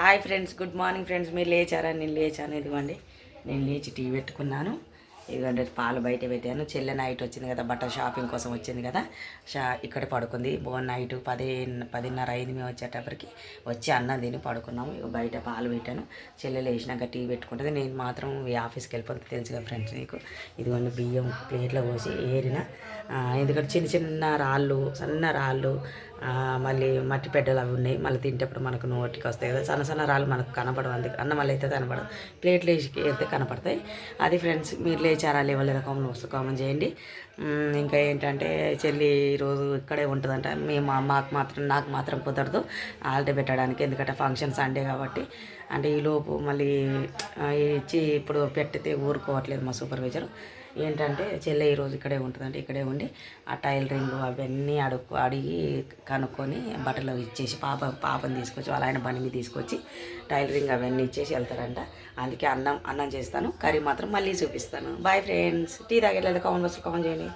Hi friends, good morning friends. మీరు లేచారా? నేను లేచాను. ఇదిగోండి, నేను లేచి టీ పెట్టుకున్నాను. ఇదిగోండి పాలు బయట పెట్టాను. చెల్లె నైట్ వచ్చింది కదా, బట్టల షాపింగ్ కోసం వచ్చింది కదా, ఇక్కడ పడుకుంది. నైట్ 10:30 అయింది మేము వచ్చేటప్పటికి. వచ్చి అన్నం తిని పడుకున్నాము. బయట పాలు పెట్టాను. చెల్లెలు వేసినాక టీ పెట్టుకుంటుంది. నేను మాత్రం ఈ ఆఫీస్కి వెళ్ళిపోతుంది, తెలుసు కదా ఫ్రెండ్స్ మీకు. ఇదిగోండి బియ్యం ప్లేట్లో పోసి ఏరిన, ఎందుకంటే చిన్న చిన్న రాళ్ళు, సన్న రాళ్ళు, మళ్ళీ మట్టి పెడ్డలు అవి ఉన్నాయి. మళ్ళీ తింటప్పుడు మనకు నోటికి వస్తాయి కదా, సన్న సన్న రాళ్ళు మనకు కనపడవు. అందుకు అన్నం వల్ల అయితే కనపడదు, ప్లేట్లు వేసి వెళ్తే కనపడతాయి. అది ఫ్రెండ్స్, మీరు లేచారా లేవలేదా కామెంట్ చేయండి. ఇంకా ఏంటంటే చెల్లి ఈరోజు ఇక్కడే ఉంటుందంట. నాకు మాత్రం కుదరదు హాలిడే పెట్టడానికి, ఎందుకంటే ఫంక్షన్ సండే కాబట్టి. అంటే ఈలోపు మళ్ళీ ఇచ్చి ఇప్పుడు పెట్టితే ఊరుకోవట్లేదు మా సూపర్వైజర్. ఏంటంటే చెల్లె ఈరోజు ఇక్కడే ఉంటుందంటే ఇక్కడే ఉండి ఆ టైలరింగ్ అవన్నీ అడిగి కనుక్కొని బట్టలు ఇచ్చేసి పాపని తీసుకొచ్చి వాళ్ళ ఆయన బండి మీద తీసుకొచ్చి టైలరింగ్ అవన్నీ ఇచ్చేసి వెళ్తారంట. అందుకే అన్నం చేస్తాను, కర్రీ మాత్రం మళ్ళీ చూపిస్తాను. Bye friends. టీ తాగట్లేదు, కామెంట్ బాక్స్లో కామెంట్ చేయండి.